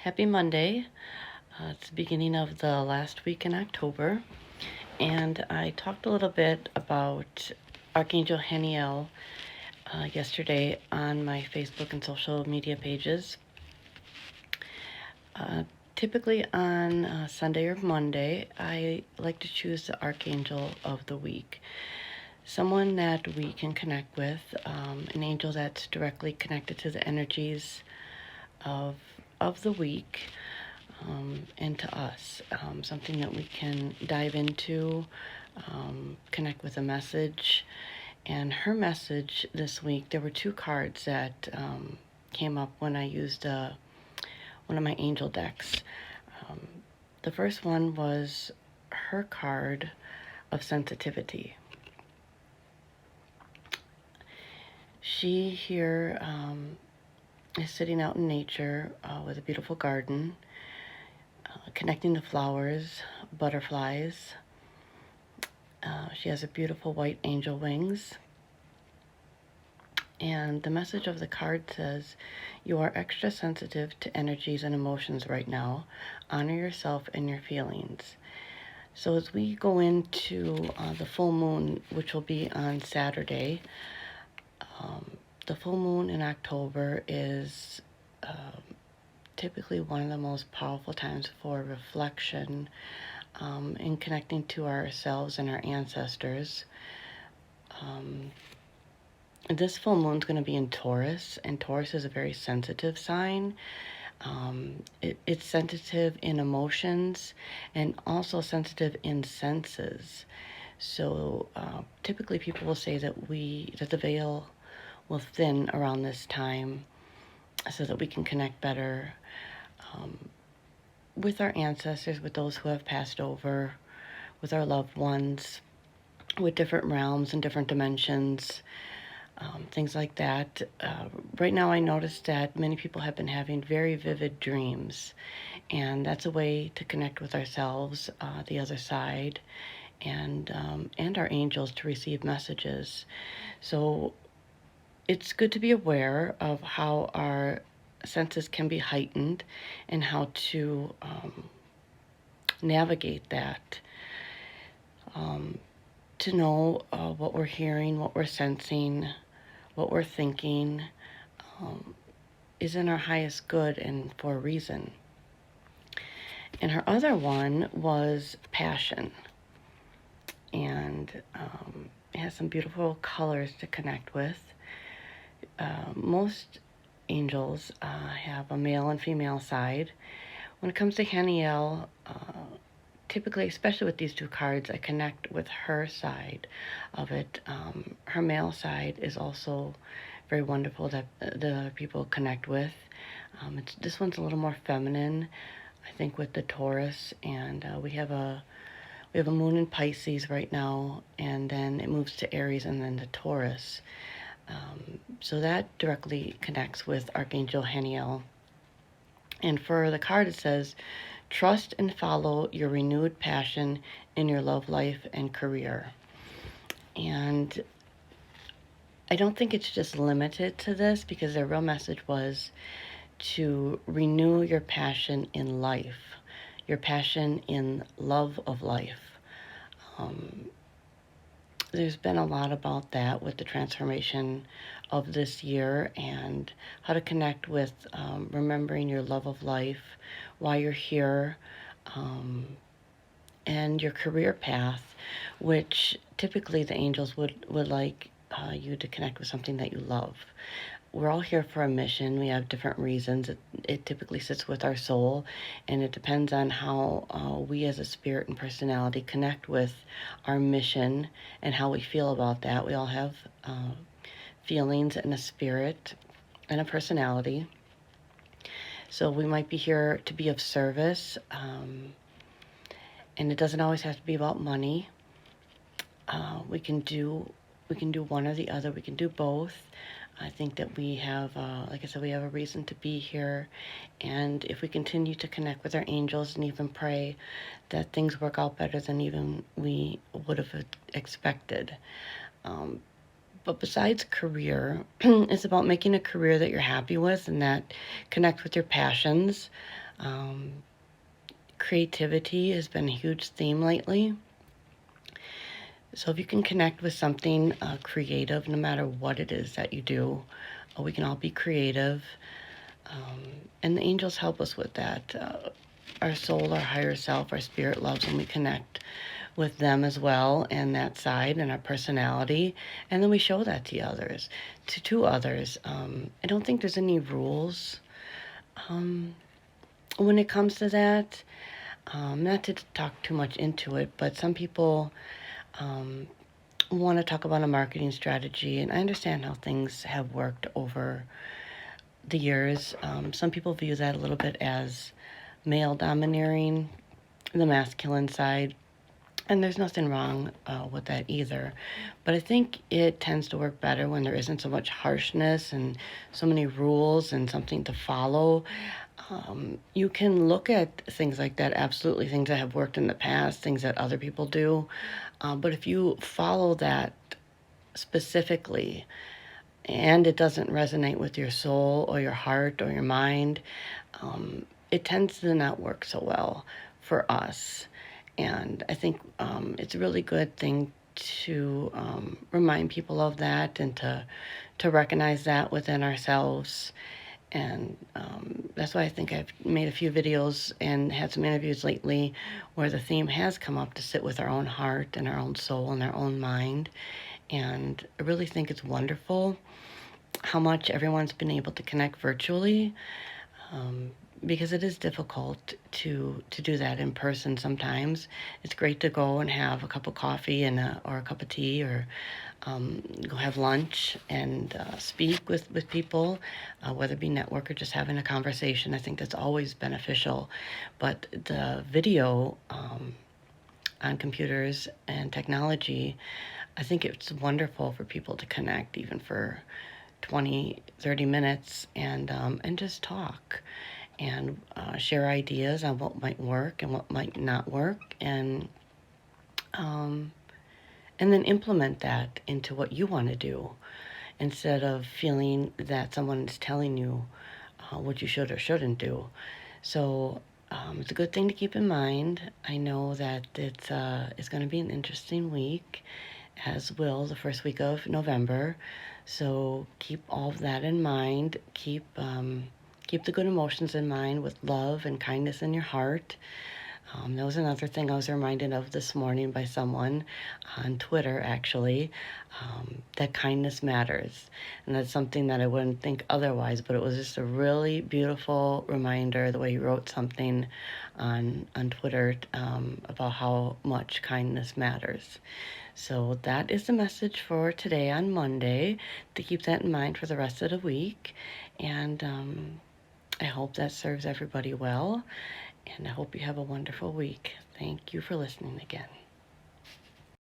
Happy Monday. It's the beginning of the last week in October, and I talked a little bit about Archangel Haniel yesterday on my Facebook and social media pages. Uh, Typically on Sunday or Monday, I like to choose the Archangel of the week. Someone that we can connect with, an angel that's directly connected to the energies of the week. And to us, something that we can dive into, connect with a message. And her message this week, there were two cards that came up when I used one of my angel decks. Um, the first one was her card of sensitivity. She here is sitting out in nature with a beautiful garden, connecting the flowers, butterflies. She has a beautiful white angel wings. And the message of the card says, you are extra sensitive to energies and emotions right now. Honor yourself and your feelings. So as we go into the full moon, which will be on Saturday, the full moon in October is typically one of the most powerful times for reflection and connecting to ourselves and our ancestors. This full moon is going to be in Taurus, and Taurus is a very sensitive sign. It's sensitive in emotions and also sensitive in senses. So typically people will say that the veil will thin around this time so that we can connect better with our ancestors, with those who have passed over, with our loved ones, with different realms and different dimensions. Things like that. Right now I noticed that many people have been having very vivid dreams, and that's a way to connect with ourselves, the other side, and our angels to receive messages. So it's good to be aware of how our senses can be heightened and how to navigate that. To know what we're hearing, what we're sensing, what we're thinking is in our highest good and for a reason. And her other one was passion. And it has some beautiful colors to connect with. Most angels have a male and female side. When it comes to Haniel, typically, especially with these two cards, I connect with her side of it. Her male side is also very wonderful that the people connect with. This one's a little more feminine, I think, with the Taurus, and we have a moon in Pisces right now, and then it moves to Aries and then to Taurus. So that directly connects with Archangel Haniel. And for the card, it says, trust and follow your renewed passion in your love life and career. And I don't think it's just limited to this, because their real message was to renew your passion in life, your passion in love of life. There's been a lot about that with the transformation of this year and how to connect with remembering your love of life, why you're here, and your career path, which typically the angels would like you to connect with something that you love. We're all here for a mission. We have different reasons. It typically sits with our soul, and it depends on how we as a spirit and personality connect with our mission and how we feel about that. We all have feelings and a spirit and a personality. So we might be here to be of service, and it doesn't always have to be about money. We can do one or the other. We can do both. I think that we have, like I said, we have a reason to be here. And if we continue to connect with our angels and even pray that things work out better than even we would have expected. But besides career, it's about making a career that you're happy with and that connects with your passions. Um, Creativity has been a huge theme lately. So if you can connect with something creative, no matter what it is that you do, we can all be creative. And the angels help us with that. Our soul, our higher self, our spirit loves when we connect with them as well, and that side and our personality, and then we show that to others. To others. I don't think there's any rules when it comes to that. Not to talk too much into it, but some people want to talk about a marketing strategy, and I understand how things have worked over the years. Some people view that a little bit as male domineering, the masculine side, and there's nothing wrong with that either. But I think it tends to work better when there isn't so much harshness and so many rules and something to follow. You can look at things like that, absolutely, things that have worked in the past, things that other people do. But if you follow that specifically and it doesn't resonate with your soul or your heart or your mind, it tends to not work so well for us. And I think it's a really good thing to remind people of that and to recognize that within ourselves. And that's why I think I've made a few videos and had some interviews lately where the theme has come up to sit with our own heart and our own soul and our own mind. And I really think it's wonderful how much everyone's been able to connect virtually, because it is difficult to do that in person sometimes. It's great to go and have a cup of coffee and or a cup of tea, or go have lunch and speak with people, whether it be network or just having a conversation. I think that's always beneficial. But the video on computers and technology, I think it's wonderful for people to connect even for 20, 30 minutes and just talk and share ideas on what might work and what might not work, um, and then implement that into what you want to do instead of feeling that someone is telling you what you should or shouldn't do. So it's a good thing to keep in mind. I know that it's going to be an interesting week, as will the first week of November. So keep all of that in mind. Keep the good emotions in mind with love and kindness in your heart. That was another thing I was reminded of this morning by someone on Twitter, actually, that kindness matters. And that's something that I wouldn't think otherwise, but it was just a really beautiful reminder, the way he wrote something on Twitter about how much kindness matters. So that is the message for today on Monday, to keep that in mind for the rest of the week. And I hope that serves everybody well. And I hope you have a wonderful week. Thank you for listening again.